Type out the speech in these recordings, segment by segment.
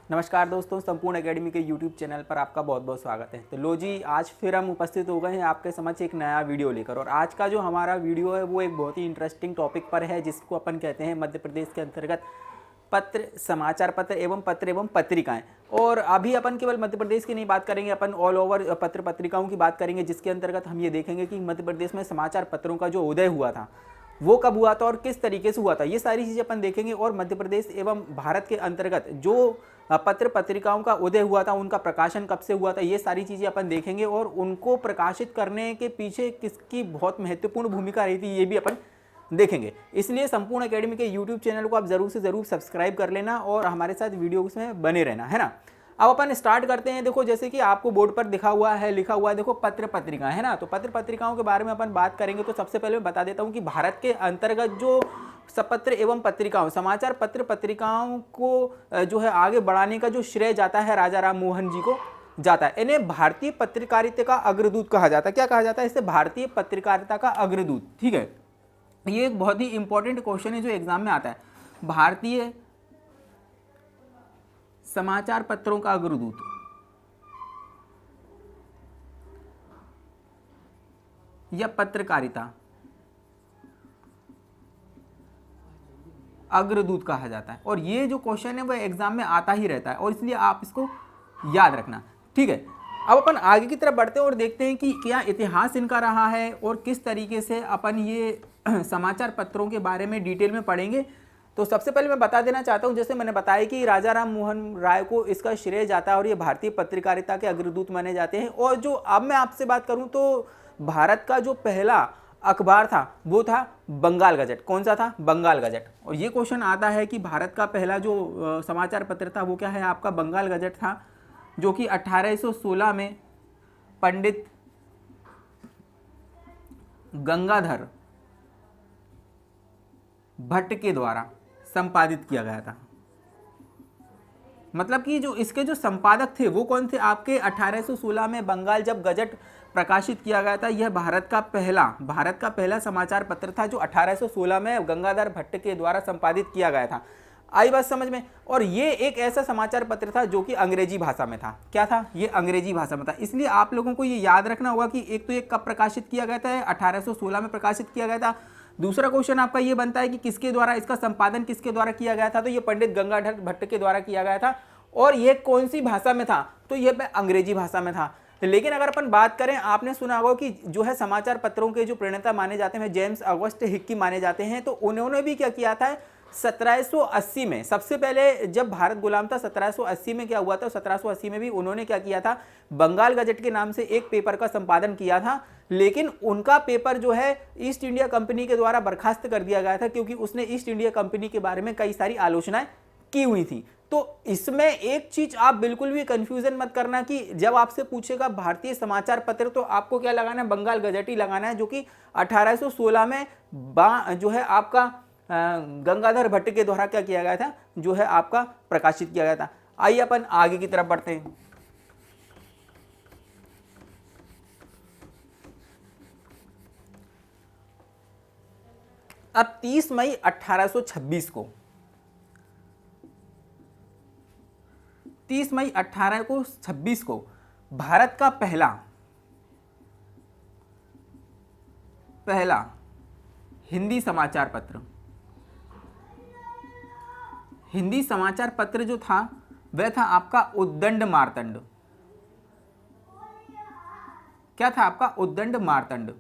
नमस्कार दोस्तों, संपूर्ण एकेडमी के यूट्यूब चैनल पर आपका बहुत बहुत स्वागत है। तो लो जी, आज फिर हम उपस्थित हो गए हैं आपके समक्ष एक नया वीडियो लेकर। और आज का जो हमारा वीडियो है वो एक बहुत ही इंटरेस्टिंग टॉपिक पर है, जिसको अपन कहते हैं मध्य प्रदेश के अंतर्गत पत्र, समाचार पत्र एवं पत्रिकाएं। और अभी अपन केवल मध्य प्रदेश की नहीं बात करेंगे, अपन ऑल ओवर पत्र पत्रिकाओं की बात करेंगे, जिसके अंतर्गत हम ये देखेंगे कि मध्य प्रदेश में समाचार पत्रों का जो उदय हुआ था वो कब हुआ था और किस तरीके से हुआ था। ये सारी चीज़ें अपन देखेंगे। और मध्य प्रदेश एवं भारत के अंतर्गत जो पत्र पत्रिकाओं का उदय हुआ था, उनका प्रकाशन कब से हुआ था, ये सारी चीज़ें अपन देखेंगे। और उनको प्रकाशित करने के पीछे किसकी बहुत महत्वपूर्ण भूमिका रही थी, ये भी अपन देखेंगे। इसलिए संपूर्ण एकेडमी के यूट्यूब चैनल को आप ज़रूर से ज़रूर सब्सक्राइब कर लेना और हमारे साथ वीडियोस में बने रहना, है ना। अब अपन स्टार्ट करते हैं। देखो, जैसे कि आपको बोर्ड पर लिखा हुआ है, देखो पत्र पत्रिका, है ना। तो पत्र पत्रिकाओं के बारे में अपन बात करेंगे। तो सबसे पहले मैं बता देता हूँ कि भारत के अंतर्गत जो सपत्र एवं पत्रिकाओं, समाचार पत्र पत्रिकाओं को जो है आगे बढ़ाने का जो श्रेय जाता है राजा राम मोहन जी को जाता है। इन्हें भारतीय पत्रकारिता का अग्रदूत कहा जाता है। क्या कहा जाता है इसे? भारतीय पत्रकारिता का अग्रदूत। ठीक है, ये एक बहुत ही इंपॉर्टेंट क्वेश्चन है जो एग्जाम में आता है। भारतीय समाचार पत्रों का अग्रदूत, या पत्रकारिता अग्रदूत कहा जाता है। और ये जो क्वेश्चन है वो एग्जाम में आता ही रहता है, और इसलिए आप इसको याद रखना। ठीक है, अब अपन आगे की तरफ बढ़ते हैं और देखते हैं कि क्या इतिहास इनका रहा है और किस तरीके से अपन ये समाचार पत्रों के बारे में डिटेल में पढ़ेंगे। तो सबसे पहले मैं बता देना चाहता हूं, जैसे मैंने बताया कि राजा राम मोहन राय को इसका श्रेय जाता है और ये भारतीय पत्रकारिता के अग्रदूत माने जाते हैं। और जो अब मैं आपसे बात करूं तो भारत का जो पहला अखबार था वो था बंगाल गजट। कौन सा था? बंगाल गजट। और ये क्वेश्चन आता है कि भारत का पहला जो समाचार पत्र था वो क्या है? आपका बंगाल गजट था, जो कि 1816 में पंडित गंगाधर भट्ट के द्वारा संपादित किया गया था। मतलब कि जो इसके जो संपादक थे वो कौन थे? आपके 1816 में बंगाल जब गजट प्रकाशित किया गया था, यह भारत का पहला समाचार पत्र था जो 1816 में गंगाधर भट्ट के द्वारा संपादित किया गया था। आई बात समझ में? और ये एक ऐसा समाचार पत्र था जो कि अंग्रेजी भाषा में था। क्या था? ये अंग्रेजी भाषा में था। इसलिए आप लोगों को ये याद रखना होगा कि एक तो ये कब प्रकाशित किया गया था? 1816 में प्रकाशित किया गया था। दूसरा क्वेश्चन आपका ये बनता है कि किसके द्वारा, इसका संपादन किसके द्वारा किया गया था? तो ये पंडित गंगाधर भट्ट के द्वारा किया गया था। और ये कौन सी भाषा में था? तो ये अंग्रेजी भाषा में था। लेकिन अगर अपन बात करें, आपने सुना होगा कि जो है समाचार पत्रों के जो प्रणेता माने जाते हैं जेम्स ऑगस्ट हिक्की माने जाते हैं। तो उन्होंने भी क्या किया था 1780 में, सबसे पहले जब भारत गुलाम था 1780 में क्या हुआ था, 1780 में भी उन्होंने क्या किया था, बंगाल गजट के नाम से एक पेपर का संपादन किया था। लेकिन उनका पेपर जो है ईस्ट इंडिया कंपनी के द्वारा बर्खास्त कर दिया गया था, क्योंकि उसने ईस्ट इंडिया कंपनी के बारे में कई सारी आलोचनाएं की हुई थी। तो इसमें एक चीज आप बिल्कुल भी कंफ्यूजन मत करना कि जब आपसे पूछेगा भारतीय समाचार पत्र तो आपको क्या लगाना है? बंगाल गजट ही लगाना है, जो कि 1816 में जो है आपका गंगाधर भट्ट के द्वारा क्या किया गया था, जो है आपका प्रकाशित किया गया था। आइए अपन आगे की तरफ बढ़ते हैं। अब 30 मई 1826 को 30 मई 1826 को भारत का पहला हिंदी समाचार पत्र जो था वह था आपका उद्दंड मार्तंड। क्या था आपका? उद्दंड मार्तंड।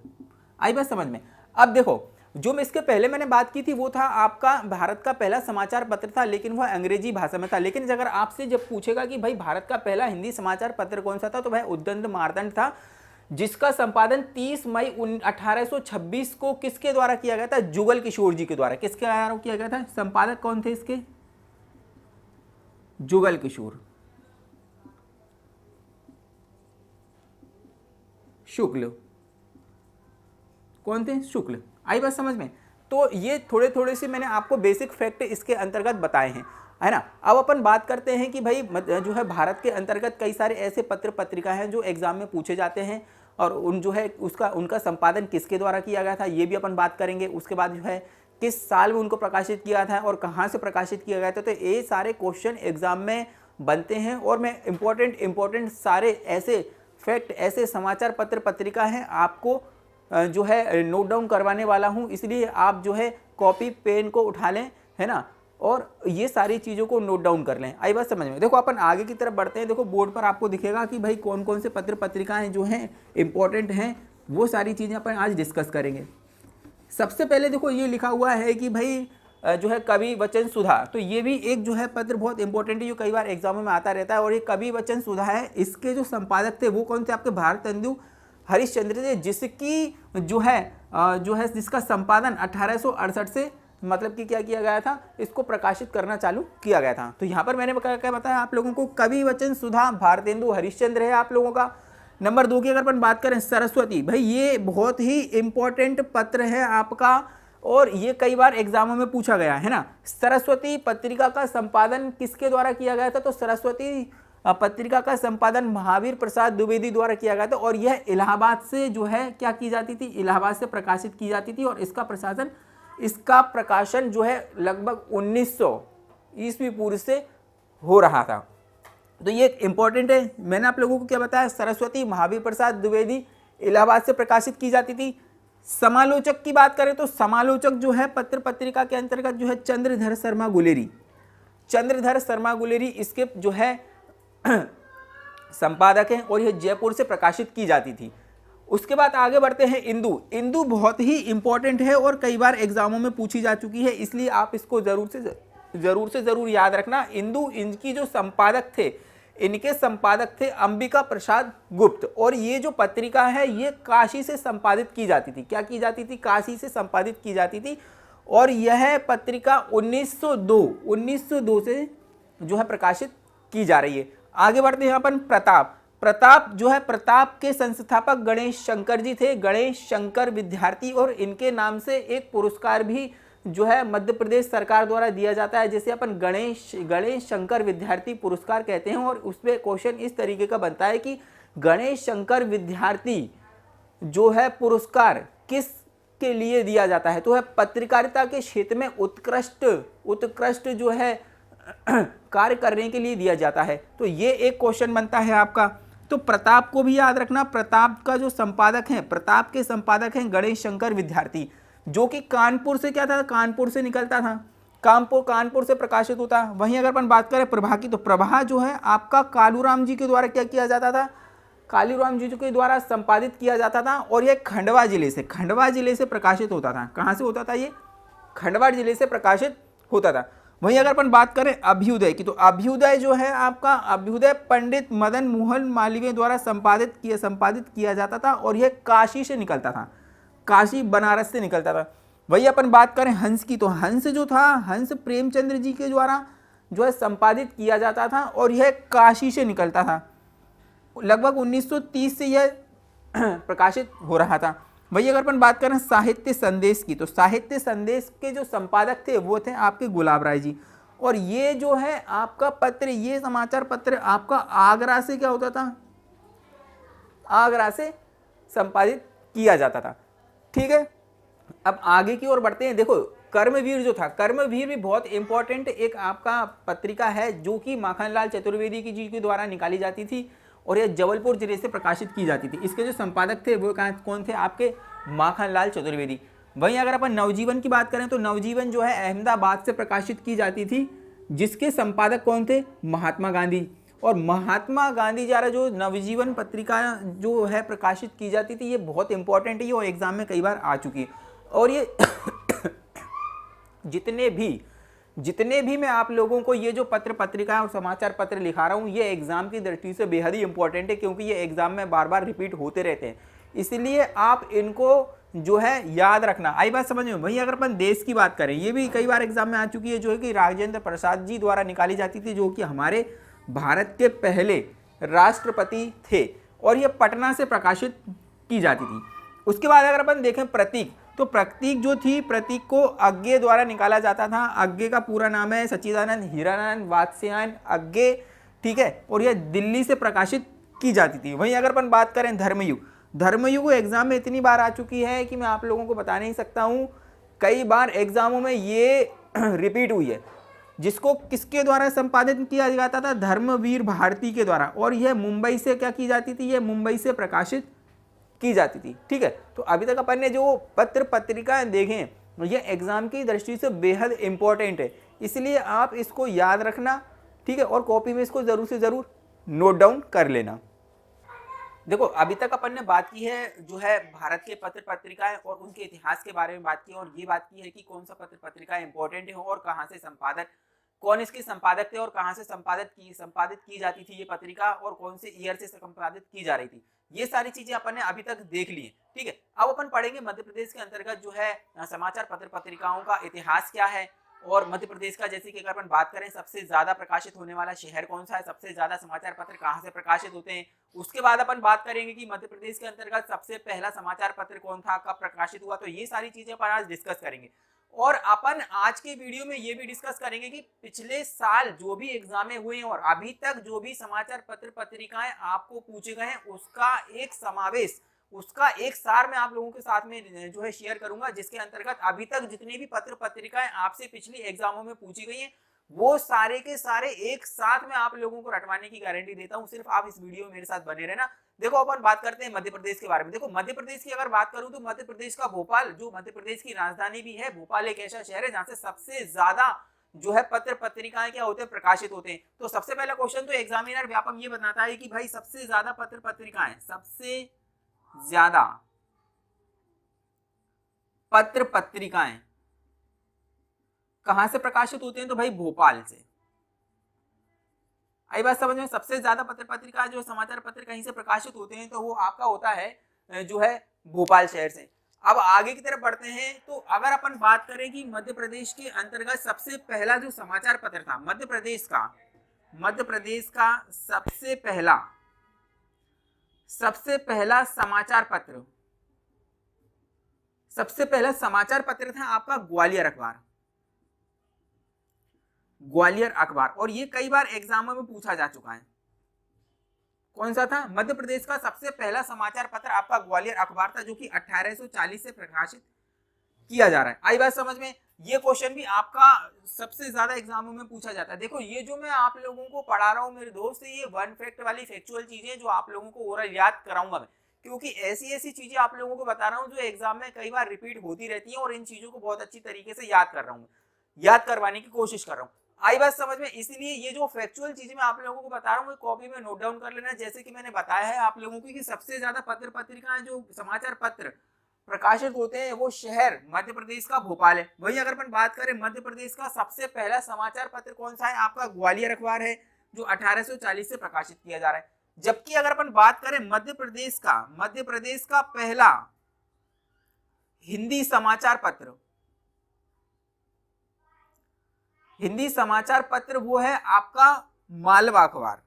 आई बात समझ में? अब देखो, जो मैं इसके पहले मैंने बात की थी वो था आपका भारत का पहला समाचार पत्र था, लेकिन वह अंग्रेजी भाषा में था। लेकिन अगर आपसे जब पूछेगा कि भाई भारत का पहला हिंदी समाचार पत्र कौन सा था, तो वह उद्दंड मार्तंड था, जिसका संपादन 30 मई 1826 को किसके द्वारा किया गया था? जुगल किशोर जी के द्वारा। किसके द्वारा किया गया था? संपादक कौन थे इसके? जुगल किशोर शुक्ल। कौन थे? शुक्ल। आई बात समझ में? तो ये थोड़े थोड़े से मैंने आपको बेसिक फैक्ट इसके अंतर्गत बताए हैं, है ना। अब अपन बात करते हैं कि भाई जो है भारत के अंतर्गत कई सारे ऐसे पत्र पत्रिका हैं जो एग्जाम में पूछे जाते हैं, और उन जो है उनका संपादन किसके द्वारा किया गया था ये भी अपन बात करेंगे। उसके बाद जो है किस साल में उनको प्रकाशित किया था और कहाँ से प्रकाशित किया गया था। तो ये सारे क्वेश्चन एग्जाम में बनते हैं और मैं इम्पोर्टेंट सारे ऐसे फैक्ट, ऐसे समाचार पत्र पत्रिका हैं आपको जो है नोट डाउन करवाने वाला हूं, इसलिए आप जो है कॉपी पेन को उठा लें, है ना, और ये सारी चीज़ों को नोट डाउन कर लें। आई बात समझ में। देखो अपन आगे की तरफ बढ़ते हैं। देखो बोर्ड पर आपको दिखेगा कि भाई कौन कौन से पत्र पत्रिकाएं जो हैं इंपॉर्टेंट हैं, वो सारी चीज़ें अपन आज डिस्कस करेंगे। सबसे पहले देखो ये लिखा हुआ है कि भाई जो है कवि वचन सुधा, तो ये भी एक जो है पत्र बहुत इंपॉर्टेंट है, जो कई बार एग्जामों में आता रहता है। और ये कवि वचन सुधा है, इसके जो संपादक थे वो कौन थे? आपके भारतेंदु हरिश्चंद्र थे, जिसकी जो है जिसका संपादन 1868 से मतलब कि क्या किया गया था, इसको प्रकाशित करना चालू किया गया था। तो यहाँ पर मैंने क्या बताया आप लोगों को, कवि वचन सुधा भारतेंदु हरिश्चंद्र है आप लोगों का। नंबर 2 की अगर अपन बात करें, सरस्वती, भाई ये बहुत ही इंपॉर्टेंट पत्र है आपका और ये कई बार एग्जामों में पूछा गया है ना। सरस्वती पत्रिका का संपादन किसके द्वारा किया गया था? तो सरस्वती पत्रिका का संपादन महावीर प्रसाद द्विवेदी द्वारा किया गया था और यह इलाहाबाद से जो है क्या की जाती थी, इलाहाबाद से प्रकाशित की जाती थी। और इसका प्रकाशन जो है लगभग 1900 ईस्वी पूर्व से हो रहा था। तो ये इंपॉर्टेंट है। मैंने आप लोगों को क्या बताया, सरस्वती महावीर प्रसाद द्विवेदी इलाहाबाद से प्रकाशित की जाती थी। समालोचक की बात करें तो समालोचक जो है पत्र पत्रिका के अंतर्गत जो है चंद्रधर शर्मा गुलेरी इसके जो है संपादक हैं और यह जयपुर से प्रकाशित की जाती थी। उसके बाद आगे बढ़ते हैं। इंदु बहुत ही इंपॉर्टेंट है और कई बार एग्जामों में पूछी जा चुकी है, इसलिए आप इसको जरूर से जरूर याद रखना। इनकी जो संपादक थे, इनके संपादक थे अंबिका प्रसाद गुप्त और ये जो पत्रिका है ये काशी से संपादित की जाती थी। क्या की जाती थी? काशी से संपादित की जाती थी और यह पत्रिका 1902 से जो है प्रकाशित की जा रही है। आगे बढ़ते हैं यहाँ पर। प्रताप जो है, प्रताप के संस्थापक गणेश शंकर जी थे, गणेश शंकर विद्यार्थी, और इनके नाम से एक पुरस्कार भी जो है मध्य प्रदेश सरकार द्वारा दिया जाता है, जिसे अपन गणेश शंकर विद्यार्थी पुरस्कार कहते हैं। और उसमें क्वेश्चन इस तरीके का बनता है कि गणेश शंकर विद्यार्थी जो है पुरस्कार किस के लिए दिया जाता है? तो है पत्रकारिता के क्षेत्र में उत्कृष्ट जो है कार्य करने के लिए दिया जाता है। तो ये एक क्वेश्चन बनता है आपका। तो प्रताप को भी याद रखना। प्रताप का जो संपादक है, प्रताप के संपादक हैं गणेश शंकर विद्यार्थी, जो कि कानपुर से क्या था, कानपुर से निकलता था, कानपुर से प्रकाशित होता। वहीं अगर अपन बात करें प्रभा की, तो प्रभा जो है आपका कालूराम जी के द्वारा क्या किया जाता था, कालूराम जी के द्वारा संपादित किया जाता था और यह खंडवा जिले से प्रकाशित होता था। कहाँ से होता था? ये खंडवा जिले से प्रकाशित होता था। वहीं अगर अपन बात करें अभ्युदय की, तो अभ्युदय जो है आपका, अभ्युदय पंडित मदन मोहन मालवीय द्वारा संपादित किया जाता था और यह काशी से निकलता था, काशी बनारस से निकलता था। वही अपन बात करें हंस की, तो हंस जो था, हंस प्रेमचंद्र जी के द्वारा जो है संपादित किया जाता था और यह काशी से निकलता था। लगभग 1930 से यह प्रकाशित हो रहा था। वही अगर अपन बात करें साहित्य संदेश की, तो साहित्य संदेश के जो संपादक थे वो थे आपके गुलाब राय जी। और ये जो है आपका पत्र, ये समाचार पत्र आपका आगरा से क्या होता था, आगरा से संपादित किया जाता था। ठीक है, अब आगे की ओर बढ़ते हैं। देखो कर्मवीर जो था, कर्मवीर भी बहुत इंपॉर्टेंट एक आपका पत्रिका है, जो कि माखनलाल चतुर्वेदी की जी के द्वारा निकाली जाती थी और यह जबलपुर जिले से प्रकाशित की जाती थी। इसके जो संपादक थे वो कौन थे? आपके माखनलाल चतुर्वेदी। वहीं अगर अपन नवजीवन की बात करें, तो नवजीवन जो है अहमदाबाद से प्रकाशित की जाती थी, जिसके संपादक कौन थे? महात्मा गांधी। और महात्मा गांधी द्वारा जो नवजीवन पत्रिका जो है प्रकाशित की जाती थी, ये बहुत इंपॉर्टेंट है और एग्जाम में कई बार आ चुकी है। और ये जितने भी मैं आप लोगों को ये जो पत्र पत्रिका और समाचार पत्र लिखा रहा हूँ, ये एग्जाम की दृष्टि से बेहद ही इंपॉर्टेंट है, क्योंकि ये एग्जाम में बार बार रिपीट होते रहते हैं, इसलिए आप इनको जो है याद रखना। आई बात समझ में? वहीं अगर अपन देश की बात करें, ये भी कई बार एग्जाम में आ चुकी है, जो है कि राजेंद्र प्रसाद जी द्वारा निकाली जाती थी, जो कि हमारे भारत के पहले राष्ट्रपति थे और ये पटना से प्रकाशित की जाती थी। उसके बाद अगर अपन देखें प्रतीक, तो प्रतीक जो थी, प्रतीक को अज्ञे द्वारा निकाला जाता था। अज्ञे का पूरा नाम है सच्चिदानंद हीरानंद वात्स्यायन अज्ञे, ठीक है, और यह दिल्ली से प्रकाशित की जाती थी। वहीं अगर अपन बात करें धर्मयुग एग्जाम में इतनी बार आ चुकी है कि मैं आप लोगों को बता नहीं सकता हूँ, कई बार एग्जामों में ये रिपीट हुई है। जिसको किसके द्वारा संपादित किया जाता था? धर्मवीर भारती के द्वारा। और यह मुंबई से क्या की जाती थी? यह मुंबई से प्रकाशित की जाती थी। ठीक है, तो अभी तक अपन ने जो पत्र पत्रिकाएं देखें ये एग्जाम की दृष्टि से बेहद इंपॉर्टेंट है, इसलिए आप इसको याद रखना। ठीक है, और कॉपी में इसको जरूर से जरूर नोट डाउन कर लेना। देखो अभी तक अपन ने बात की है जो है भारत के पत्र पत्रिकाएं और उनके इतिहास के बारे में बात की, और ये बात की है कि कौन सा पत्र पत्रिका इंपॉर्टेंट है और कहाँ से संपादक, कौन इसके संपादक थे और कहाँ से संपादित की जाती थी ये पत्रिका, और कौन से ईयर से संपादित की जा रही थी। ये सारी चीजें अपन ने अभी तक देख ली है। ठीक है, अब अपन पढ़ेंगे मध्य प्रदेश के अंतर्गत जो है समाचार पत्र पत्रिकाओं का इतिहास क्या है, और मध्य प्रदेश का जैसे कि अगर अपन बात करें सबसे ज्यादा प्रकाशित होने वाला शहर कौन सा है, सबसे ज्यादा समाचार पत्र कहाँ से प्रकाशित होते हैं। उसके बाद अपन बात करेंगे कि मध्य प्रदेश के अंतर्गत सबसे पहला समाचार पत्र कौन था, कब प्रकाशित हुआ। तो ये सारी चीजें अपन आज डिस्कस करेंगे। और अपन आज के वीडियो में ये भी डिस्कस करेंगे कि पिछले साल जो भी एग्जामें हुए हैं और अभी तक जो भी समाचार पत्र पत्रिकाएं आपको पूछे गए हैं उसका एक समावेश, उसका एक सार मैं आप लोगों के साथ में जो है शेयर करूंगा, जिसके अंतर्गत अभी तक जितनी भी पत्र पत्रिकाएं आपसे पिछली एग्जामों में पूछी गई हैं वो सारे के सारे एक साथ में आप लोगों को रटवाने की गारंटी देता हूं। सिर्फ आप इस वीडियो में मेरे साथ बने रहना। देखो अपन बात करते हैं मध्य प्रदेश के बारे में। देखो मध्य प्रदेश की अगर बात करूं तो मध्य प्रदेश का भोपाल, जो मध्य प्रदेश की राजधानी भी है, भोपाल एक ऐसा शहर है जहां से सबसे ज्यादा जो है पत्र पत्रिकाएं क्या होते हैं, प्रकाशित होते हैं। तो सबसे पहला क्वेश्चन तो एग्जामिनर व्यापक ये बताता है कि भाई सबसे ज्यादा पत्र पत्रिकाएं, सबसे ज्यादा पत्र पत्रिकाएं कहां से प्रकाशित होते हैं? तो भाई भोपाल से। आई बात समझ में? सबसे ज्यादा पत्र पत्रिका जो समाचार पत्र कहीं से प्रकाशित होते हैं तो वो आपका होता है जो है भोपाल शहर से। अब आगे की तरफ बढ़ते हैं तो अगर अपन बात करें कि मध्य प्रदेश के अंतर्गत सबसे पहला जो समाचार पत्र था मध्य प्रदेश का सबसे पहला समाचार पत्र था आपका ग्वालियर अखबार। और ये कई बार एग्जामों में पूछा जा चुका है। कौन सा था? मध्य प्रदेश का सबसे पहला समाचार पत्र आपका ग्वालियर अखबार था, जो कि 1840 से प्रकाशित किया जा रहा है। आई बात समझ में? ये क्वेश्चन भी आपका सबसे ज्यादा एग्जामों में पूछा जाता है। देखो ये जो मैं आप लोगों को पढ़ा रहा हूँ मेरे दोस्त, ये वन फैक्ट वाली फैक्चुअल चीजें जो आप लोगों को ओरल याद कराऊंगा मैं, क्योंकि ऐसी चीजें आप लोगों को बता रहा हूँ जो एग्जाम में कई बार रिपीट होती रहती है, और इन चीजों को बहुत अच्छी तरीके से याद कर रहा हूँ, याद करवाने की कोशिश कर रहा हूँ। आई बात समझ में? इसलिए ये जो फैक्चुअल चीजें मैं आप लोगों को बता रहा हूँ कॉपी में नोट डाउन कर लेना। जैसे कि मैंने बताया है आप लोगों को कि सबसे ज्यादा पत्र पत्रिकाएं जो समाचार पत्र प्रकाशित होते हैं वो शहर मध्य प्रदेश का भोपाल है। वहीं अगर अपन बात करें मध्य प्रदेश का सबसे पहला समाचार पत्र कौन सा है, आपका ग्वालियर अखबार है, जो 1840 से प्रकाशित किया जा रहा है। जबकि अगर अपन बात करें मध्य प्रदेश का पहला हिंदी समाचार पत्र वो है आपका मालवा अखबार।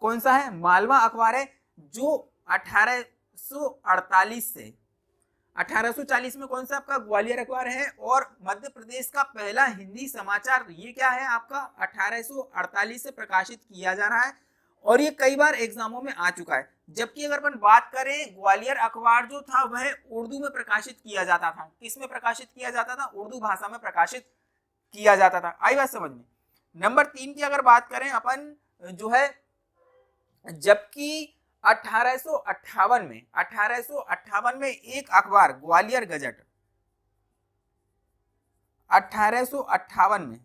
कौन सा है? मालवा अखबार है, जो 1848 से 1840 में कौन सा आपका ग्वालियर अखबार है, और मध्य प्रदेश का पहला हिंदी समाचार ये क्या है आपका 1848 से प्रकाशित किया जा रहा है, और ये कई बार एग्जामों में आ चुका है। जबकि अगर अपन बात करें ग्वालियर अखबार जो था वह उर्दू में प्रकाशित किया जाता था। किस में प्रकाशित किया जाता था? उर्दू भाषा में प्रकाशित किया जाता था। आई बात समझ में? नंबर 3 की अगर बात करें अपन जो है, जबकि 1858 में एक अखबार ग्वालियर गजट, 1858 में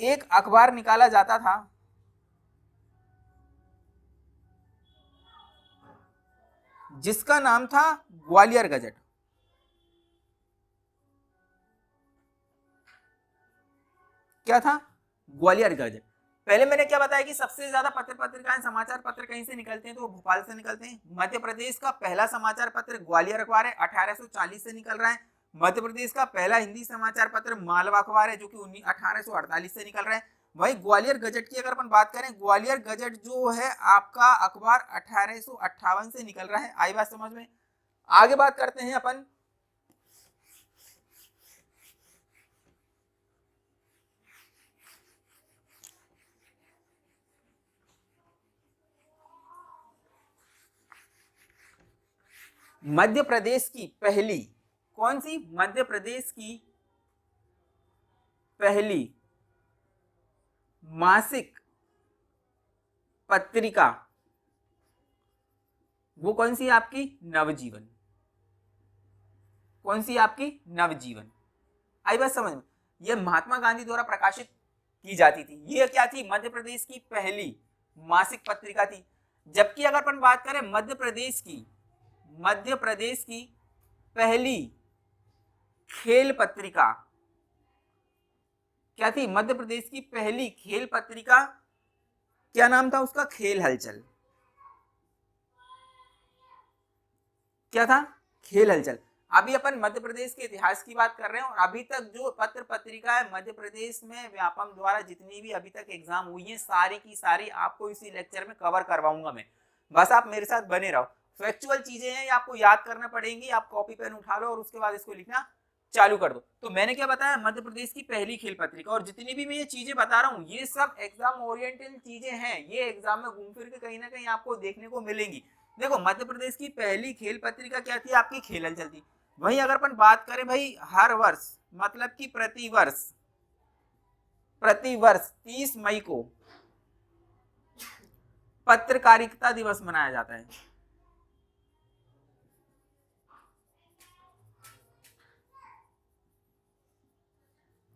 एक अखबार निकाला जाता था जिसका नाम था ग्वालियर गजट। क्या था? ग्वालियर गजट। पहले मैंने क्या बताया कि सबसे ज्यादा पत्र पत्रिकाएं समाचार पत्र कहीं से निकलते हैं तो वो भोपाल से निकलते हैं। मध्य प्रदेश का पहला समाचार पत्र ग्वालियर अखबार है, 1840 से निकल रहा है। मध्य प्रदेश का पहला हिंदी समाचार पत्र मालवा अखबार है, जो कि 1848 से निकल रहा है। वही ग्वालियर गजट की अगर अपन बात करें, ग्वालियर गजट जो है आपका अखबार 1858 से निकल रहा है। आई बात समझ में? आगे बात करते हैं अपन मध्य प्रदेश की पहली कौन सी? मध्य प्रदेश की पहली मासिक पत्रिका, वो कौन सी? आपकी नवजीवन। कौन सी? आपकी नवजीवन। आई बात समझ में? यह महात्मा गांधी द्वारा प्रकाशित की जाती थी। ये क्या थी? मध्य प्रदेश की पहली मासिक पत्रिका थी। जबकि अगर अपन बात करें मध्य प्रदेश की पहली खेल पत्रिका क्या थी? मध्य प्रदेश की पहली खेल पत्रिका क्या नाम था उसका? खेल हलचल। क्या था? खेल हलचल। अभी अपन मध्य प्रदेश के इतिहास की बात कर रहे हैं और अभी तक जो पत्र पत्रिका है मध्य प्रदेश में व्यापम द्वारा जितनी भी अभी तक एग्जाम हुई है सारी की सारी आपको इसी लेक्चर में कवर करवाऊंगा मैं। बस आप मेरे साथ बने रहो। फैक्चुअल चीजें हैं, आपको याद करना पड़ेंगी। आप कॉपी पेन उठा लो और उसके बाद इसको लिखना चालू कर दो। तो मैंने क्या बताया? मध्य प्रदेश की पहली खेल पत्रिका। और जितनी भी मैं ये चीजें बता रहा हूँ ये सब एग्जाम ओरिएंटेड चीजें हैं। ये एग्जाम में घूम फिर के कहीं ना कहीं आपको देखने को मिलेंगी। देखो, मध्य प्रदेश की पहली खेल पत्रिका क्या थी? आपकी खेल हलचल थी। वहीं अगर अपन बात करें भाई हर वर्ष, मतलब कि प्रतिवर्ष 30 मई को पत्रकारिता दिवस मनाया जाता है।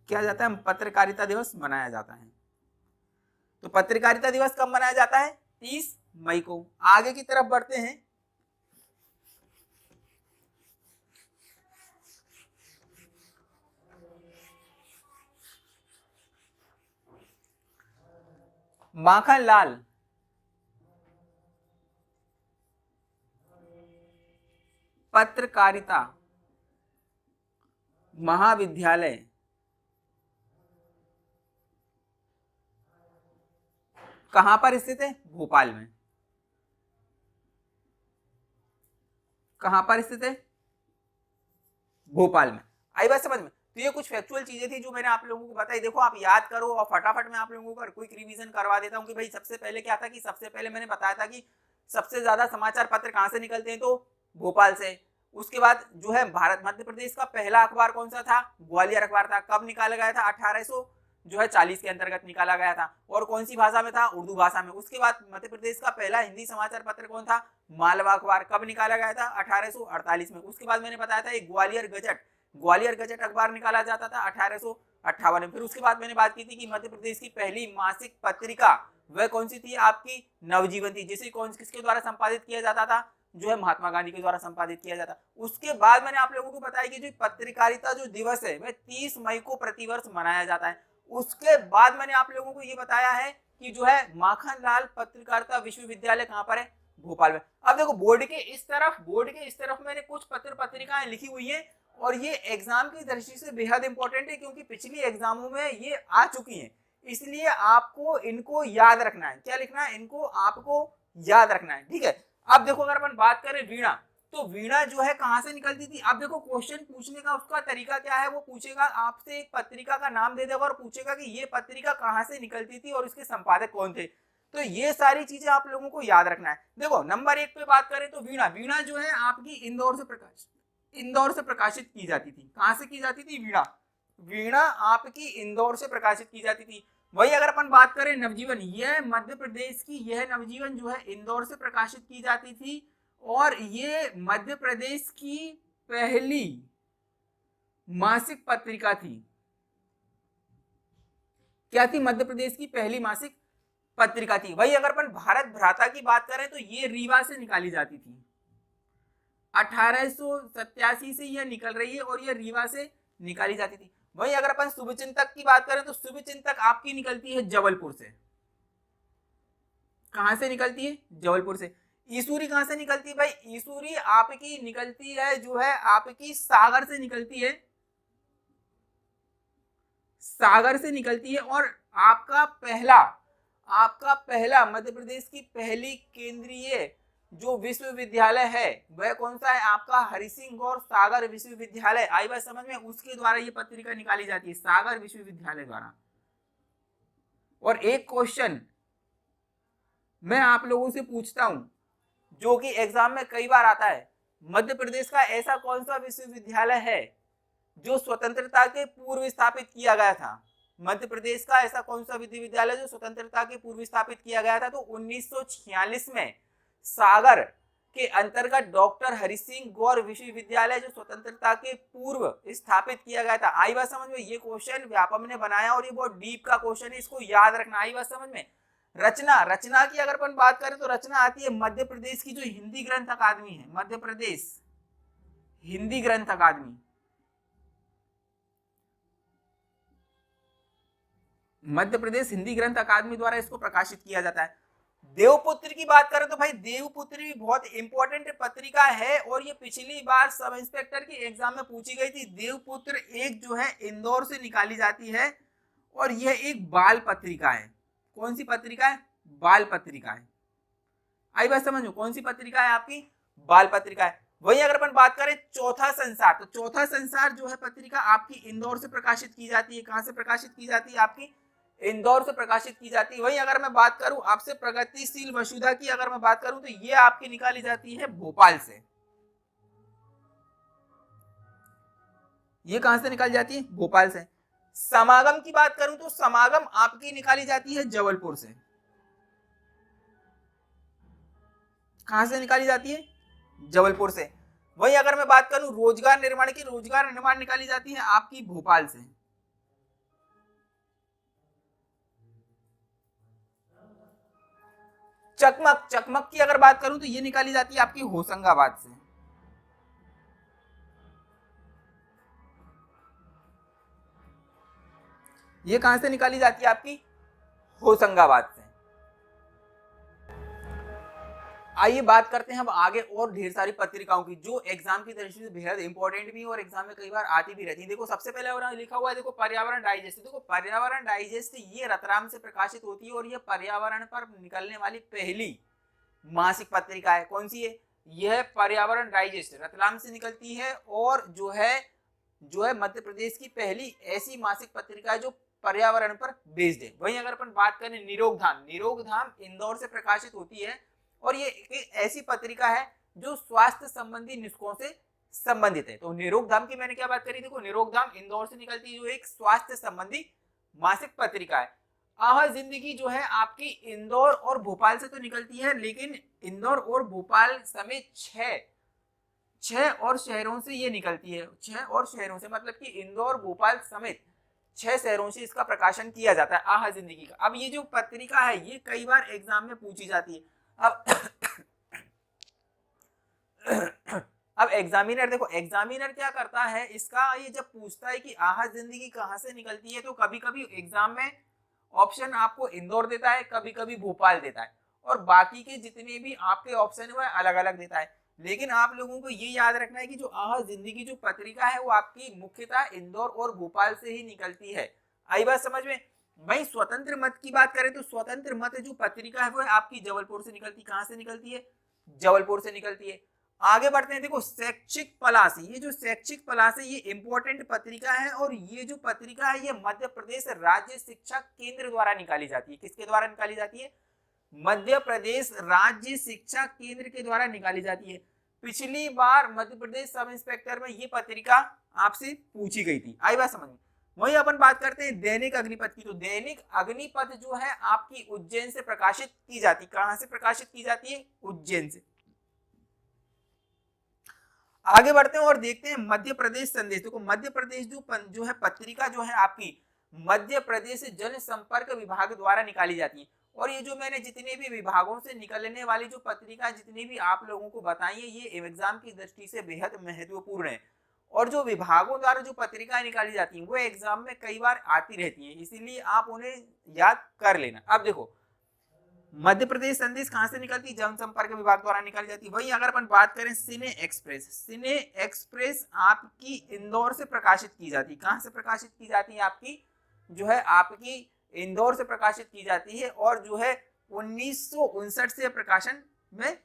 क्या जाता है? पत्रकारिता दिवस मनाया जाता है। तो पत्रकारिता दिवस कब मनाया जाता है? 30 मई को। आगे की तरफ बढ़ते हैं। माखनलाल पत्रकारिता महाविद्यालय कहां पर स्थित है? भोपाल में। कहां पर स्थित है? भोपाल में। आई बात समझ में? तो ये कुछ फैक्चुअल चीजें थी जो मैंने आप लोगों को बताई। देखो, आप याद करो और फटाफट मैं आप लोगों को क्विक रिवीजन करवा देता हूं कि भाई सबसे पहले क्या था कि सबसे पहले मैंने बताया था कि सबसे ज्यादा समाचार पत्र कहां से निकलते हैं? तो भोपाल से। उसके बाद जो है भारत मध्य प्रदेश का पहला अखबार कौन सा था? ग्वालियर अखबार था। कब निकाला गया था? 1840 के अंतर्गत निकाला गया था। और कौन सी भाषा में था? उर्दू भाषा में। उसके बाद मध्य प्रदेश का पहला हिंदी समाचार पत्र कौन था? मालवा अखबार। कब निकाला गया था? 1848 में। उसके बाद मैंने बताया था एक ग्वालियर गजट अखबार निकाला जाता था 1858 में। फिर उसके बाद मैंने बात की थी कि मध्य प्रदेश की पहली मासिक पत्रिका वह कौन सी थी? आपकी नवजीवन थी, जिसे किसके द्वारा संपादित किया जाता था? जो है महात्मा गांधी के द्वारा संपादित किया जाता। उसके बाद मैंने आप लोगों को बताया कि जो पत्रकारिता जो दिवस है वह 30 मई को प्रतिवर्ष मनाया जाता है। उसके बाद मैंने आप लोगों को ये बताया है कि जो है माखनलाल पत्रकारिता विश्वविद्यालय कहां पर है? भोपाल में। अब देखो, बोर्ड के इस तरफ मैंने कुछ पत्र पत्रिकाएं लिखी हुई है और ये एग्जाम की दृष्टि से बेहद इंपॉर्टेंट है क्योंकि पिछली एग्जामों में ये आ चुकी हैं। इसलिए आपको इनको याद रखना है। क्या लिखना है? इनको आपको याद रखना है। ठीक है। अब देखो, अगर अपन बात करें वीणा, तो वीणा जो है कहां से निकलती थी? अब देखो, क्वेश्चन पूछने का उसका तरीका क्या है? वो पूछेगा आपसे, एक पत्रिका का नाम दे देगा और पूछेगा कि ये पत्रिका कहां से निकलती थी और इसके संपादक कौन थे। तो ये सारी चीजें आप लोगों को याद रखना है। देखो, नंबर 1 पे बात करें तो वीणा जो है आपकी इंदौर से प्रकाशित की जाती थी। कहां से की जाती थी? वीणा आपकी इंदौर से प्रकाशित की जाती थी। वही अगर अपन बात करें नवजीवन, यह मध्य प्रदेश की यह नवजीवन जो है इंदौर से प्रकाशित की जाती थी और ये मध्य प्रदेश की पहली मासिक पत्रिका थी। क्या थी? मध्य प्रदेश की पहली मासिक पत्रिका थी। वही अगर अपन भारत भ्राता की बात करें तो ये रीवा से निकाली जाती थी। 1887 से यह निकल रही है और यह रीवा से निकाली जाती थी। वही अगर अपन शुभचिंतक की बात करें तो शुभचिंतक आपकी निकलती है जबलपुर से। कहां से निकलती है? जबलपुर से। ईसूरी कहां से निकलती है? भाई ईसूरी आपकी निकलती है जो है आपकी सागर से निकलती है। सागर से निकलती है। और आपका पहला मध्य प्रदेश की पहली केंद्रीय जो विश्वविद्यालय है वह कौन सा है? आपका हरि सिंह गौर सागर विश्वविद्यालय। आई बात समझ में? उसके द्वारा ये पत्रिका निकाली जाती है, सागर विश्वविद्यालय द्वारा। और एक क्वेश्चन मैं आप लोगों से पूछता हूं जो कि एग्जाम में कई बार आता है मध्य प्रदेश का ऐसा कौन सा विश्वविद्यालय है जो स्वतंत्रता के पूर्व स्थापित किया गया था? मध्य प्रदेश का ऐसा कौन सा विश्वविद्यालय जो स्वतंत्रता के पूर्व स्थापित किया गया था? तो 1946 में सागर के अंतर्गत डॉक्टर हरि सिंह गौर विश्वविद्यालय जो स्वतंत्रता के पूर्व स्थापित किया गया था। आई बात समझ में? ये क्वेश्चन व्यापम ने बनाया और ये बहुत डीप का क्वेश्चन है, इसको याद रखना। आई बात समझ में? रचना की अगर अपन बात करें तो रचना आती है मध्य प्रदेश की जो हिंदी ग्रंथ अकादमी है, मध्य प्रदेश हिंदी ग्रंथ अकादमी, मध्य प्रदेश हिंदी ग्रंथ अकादमी द्वारा इसको प्रकाशित किया जाता है। देवपुत्र की बात करें तो भाई देवपुत्र भी बहुत इंपॉर्टेंट पत्रिका है और ये पिछली बार सब इंस्पेक्टर की एग्जाम में पूछी गई थी। देवपुत्र एक जो है इंदौर से निकाली जाती है और यह एक बाल पत्रिका है। कौन सी पत्रिका है? बाल पत्रिका है। आई बात समझ में? कौन सी पत्रिका है? आपकी बाल पत्रिका है। वही अगर अपन बात करें चौथा संसार, तो चौथा संसार जो है पत्रिका आपकी इंदौर से प्रकाशित की जाती है। कहां से प्रकाशित की जाती है? आपकी इंदौर से प्रकाशित की जाती है। वही अगर मैं बात करूं आपसे प्रगतिशील वसुधा की अगर मैं बात करूं तो ये आपकी निकाली जाती है भोपाल से। ये कहां से निकाली जाती है? भोपाल से। समागम की बात करूं तो समागम आपकी निकाली जाती है जबलपुर से। कहां से निकाली जाती है? जबलपुर से। वही अगर मैं बात करूं रोजगार निर्माण की, रोजगार निर्माण निकाली जाती है आपकी भोपाल से। चकमक की अगर बात करूं तो ये निकाली जाती है आपकी होशंगाबाद से। ये कहां से निकाली जाती है? आपकी होशंगाबाद से। आइए बात करते हैं अब आगे और ढेर सारी पत्रिकाओं की जो एग्जाम की दृष्टि से बेहद इंपॉर्टेंट भी और एग्जाम में कई बार आती भी रहती है। देखो सबसे पहले लिखा हुआ है, देखो पर्यावरण डाइजेस्ट। देखो पर्यावरण डाइजेस्ट ये रतलाम से प्रकाशित होती है और ये पर्यावरण पर निकलने वाली पहली मासिक पत्रिका है। कौन सी है? यह पर्यावरण डाइजेस्ट रतलाम से निकलती है और जो है मध्य प्रदेश की पहली ऐसी मासिक पत्रिका है जो पर्यावरण पर बेस्ड है। वहीं अगर अपन बात करें निरोगधाम इंदौर से प्रकाशित होती है और ये एक ऐसी पत्रिका है जो स्वास्थ्य संबंधी नुस्खों से संबंधित है। तो निरोगधाम की मैंने क्या बात करी? देखो निरोगधाम इंदौर से निकलती है जो एक स्वास्थ्य संबंधी मासिक पत्रिका है। आहा जिंदगी जो है आपकी इंदौर और भोपाल से तो निकलती है, लेकिन इंदौर और भोपाल समेत छह और शहरों से ये निकलती है। 6 और शहरों से मतलब कि इंदौर भोपाल समेत 6 शहरों से इसका प्रकाशन किया जाता है आहा जिंदगी का। अब ये जो पत्रिका है ये कई बार एग्जाम में पूछी जाती है। अब एग्जामिनर देखो, एग्जामिनर क्या करता है इसका, ये जब पूछता है कि आहा जिंदगी कहां से निकलती है तो कभी कभी एग्जाम में ऑप्शन आपको इंदौर देता है, कभी कभी भोपाल देता है और बाकी के जितने भी आपके ऑप्शन है वो अलग अलग देता है। लेकिन आप लोगों को ये याद रखना है कि जो आहा जिंदगी जो पत्रिका है वो आपकी मुख्यतः इंदौर और भोपाल से ही निकलती है। आई बात समझ में? भाई स्वतंत्र मत की बात करें तो स्वतंत्र मत जो पत्रिका है वो आपकी जबलपुर से निकलती। कहां से निकलती है? जबलपुर से निकलती है। आगे बढ़ते हैं। देखो शैक्षिक पलाश, ये जो शैक्षिक पलाश है ये इंपॉर्टेंट पत्रिका है और ये जो पत्रिका है ये मध्य प्रदेश राज्य शिक्षा केंद्र द्वारा निकाली जाती है। किसके द्वारा निकाली जाती है? मध्य प्रदेश राज्य शिक्षा केंद्र के द्वारा निकाली जाती है। पिछली बार मध्य प्रदेश सब इंस्पेक्टर में ये पत्रिका आपसे पूछी गई थी। आई बात समझ में? वही अपन बात करते हैं दैनिक अग्निपथ की। तो दैनिक अग्निपथ जो है आपकी उज्जैन से प्रकाशित की जाती। कहां से प्रकाशित की जाती है? उज्जैन से। आगे बढ़ते हैं और देखते हैं मध्य प्रदेश संदेश। देखो मध्य प्रदेश जो है पत्रिका जो है आपकी मध्य प्रदेश जनसंपर्क विभाग द्वारा निकाली जाती है। और ये जो मैंने जितने भी विभागों से निकलने वाली जो पत्रिका जितनी भी आप लोगों को बताई है ये एग्जाम की दृष्टि से बेहद महत्वपूर्ण है। और जो विभागों द्वारा जो पत्रिकाएं निकाली जाती हैं वो एग्जाम में कई बार आती रहती है, इसीलिए आप उन्हें याद कर लेना। अब देखो मध्य प्रदेश संदेश कहां से निकलती? जनसंपर्क विभाग द्वारा निकाली जाती है। वही अगर अपन बात करें सिने एक्सप्रेस आपकी इंदौर से प्रकाशित की जाती है। कहां से प्रकाशित की जाती है? आपकी जो है आपकी इंदौर से प्रकाशित की जाती है और जो है 1959 से प्रकाशन में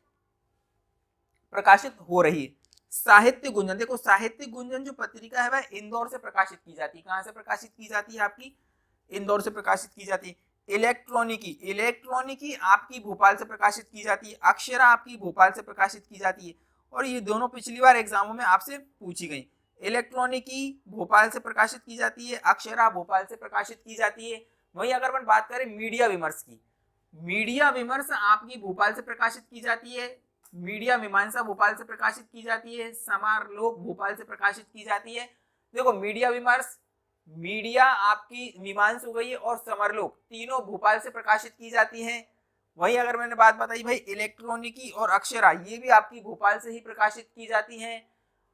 प्रकाशित हो रही है। साहित्य गुंजन, देखो साहित्य गुंजन जो पत्रिका है वह इंदौर से प्रकाशित की जाती है। कहां से प्रकाशित की जाती है? आपकी इंदौर से प्रकाशित की जाती है। इलेक्ट्रॉनिकी आपकी भोपाल से प्रकाशित की जाती है। अक्षरा आपकी भोपाल से प्रकाशित की जाती है। और ये दोनों पिछली बार एग्जामों में आपसे पूछी गई। इलेक्ट्रॉनिकी भोपाल से प्रकाशित की जाती है, अक्षरा भोपाल से प्रकाशित की जाती है। वहीं अगर अपन बात करें मीडिया विमर्श की, मीडिया विमर्श आपकी भोपाल से प्रकाशित की जाती है, मीडिया मीमांसा भोपाल से प्रकाशित की जाती है, समारलोक भोपाल से प्रकाशित की जाती है। देखो मीडिया विमर्श, मीडिया आपकी मीमांस हो गई है और समरलोक तीनों भोपाल से प्रकाशित की जाती हैं। वहीं अगर मैंने बात बताई भाई इलेक्ट्रॉनिकी और अक्षरा, ये भी आपकी भोपाल से ही प्रकाशित की जाती हैं।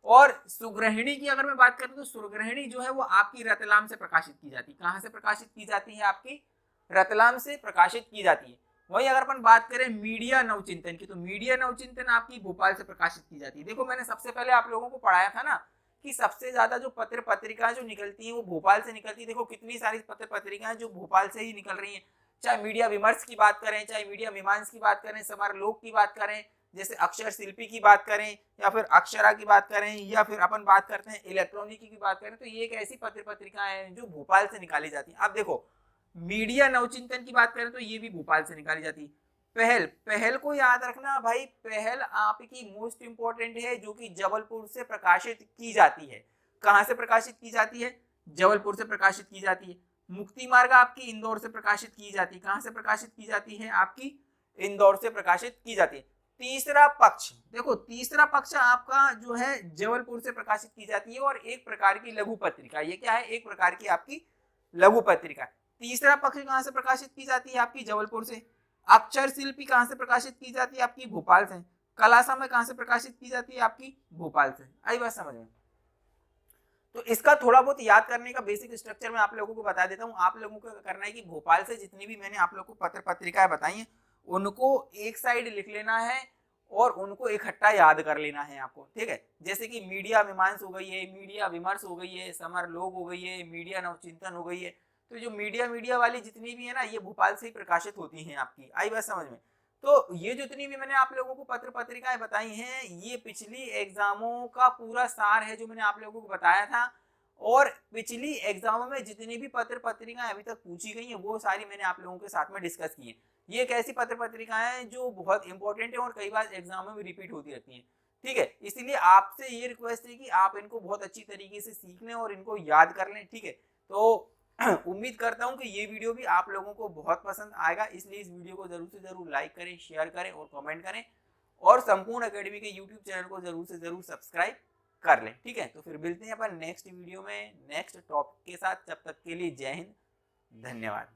और सुग्रहिणी की अगर मैं बात करूं तो सुग्रहिणी जो है वो आपकी रतलाम से प्रकाशित की जाती है। कहां से प्रकाशित की जाती है? आपकी रतलाम से प्रकाशित की जाती है। वहीं अगर अपन बात करें मीडिया नवचिंतन की, तो मीडिया नवचिंतन आपकी भोपाल से प्रकाशित की जाती है। देखो मैंने सबसे पहले आप लोगों को पढ़ाया था ना कि सबसे ज्यादा जो पत्र पत्रिकाएं जो निकलती हैं वो भोपाल से निकलती है। देखो कितनी सारी पत्र पत्रिकाएं जो भोपाल से ही निकल रही हैं, चाहे मीडिया विमर्श की बात करें, चाहे मीडिया मीमांस की बात करें, समारलोक की बात करें, जैसे अक्षर शिल्पी की बात करें, या फिर अक्षरा की बात करें, या फिर अपन बात करते हैं इलेक्ट्रॉनिकी की बात करें, तो ये एक ऐसी पत्र पत्रिकाएं हैं जो भोपाल से निकाली जाती हैं। अब देखो मीडिया नवचिंतन की बात करें तो ये भी भोपाल से निकाली जाती है। पहल, पहल को याद रखना भाई, पहल आपकी मोस्ट इंपॉर्टेंट है जो कि जबलपुर से प्रकाशित की जाती है। कहां से प्रकाशित की जाती है? जबलपुर से प्रकाशित की जाती है। मुक्ति मार्ग आपकी इंदौर से प्रकाशित की जाती है। कहां से प्रकाशित की जाती है? आपकी इंदौर से प्रकाशित की जाती है। तीसरा पक्ष, देखो तीसरा पक्ष आपका जो है जबलपुर से प्रकाशित की जाती है और एक प्रकार की लघु पत्रिका, ये क्या है? एक प्रकार की आपकी लघु पत्रिका। तीसरा पक्ष कहां से प्रकाशित की जाती है? आपकी जबलपुर से। अक्षर शिल्पी कहां से प्रकाशित की जाती है? आपकी भोपाल से। कला समय कहां से प्रकाशित की जाती है? आपकी भोपाल से। आई बात समझ में? तो इसका थोड़ा बहुत याद करने का बेसिक स्ट्रक्चर मैं आप लोगों को बता देता हूँ। आप लोगों को करना है कि भोपाल से जितनी भी मैंने आप लोगों को पत्र पत्रिकाएं बताई हैं उनको एक साइड लिख लेना है और उनको इकट्ठा याद कर लेना है आपको, ठीक है। जैसे कि मीडिया मीमांस हो गई है, मीडिया विमर्श हो गई है, समरलोक हो गई है, मीडिया नवचिंतन हो गई है। तो जो मीडिया वाली जितनी भी है ना, ये भोपाल से ही प्रकाशित होती हैं आपकी। आई बात समझ में? तो ये जितनी भी मैंने आप लोगों को पत्र पत्रिकाएं बताई हैं, ये पिछली एग्जामों का पूरा सार है जो मैंने आप लोगों को बताया था। और पिछली एग्जामों में जितनी भी पत्र पत्रिकाएं अभी तक पूछी गई हैं वो सारी मैंने आप लोगों के साथ में डिस्कस की है। ये एक ऐसी पत्र पत्रिकाएं हैं जो बहुत इंपॉर्टेंट है और कई बार एग्जामों में रिपीट होती रहती हैं, ठीक है। इसीलिए आपसे ये रिक्वेस्ट है कि आप इनको बहुत अच्छी तरीके से सीख लें और इनको याद कर लें, ठीक है। तो उम्मीद करता हूं कि ये वीडियो भी आप लोगों को बहुत पसंद आएगा, इसलिए इस वीडियो को जरूर से जरूर लाइक करें, शेयर करें और कमेंट करें और संपूर्ण एकेडमी के यूट्यूब चैनल को जरूर से जरूर सब्सक्राइब कर लें, ठीक है। तो फिर मिलते हैं अपन नेक्स्ट वीडियो में नेक्स्ट टॉपिक के साथ। तब तक के लिए जय हिंद, धन्यवाद।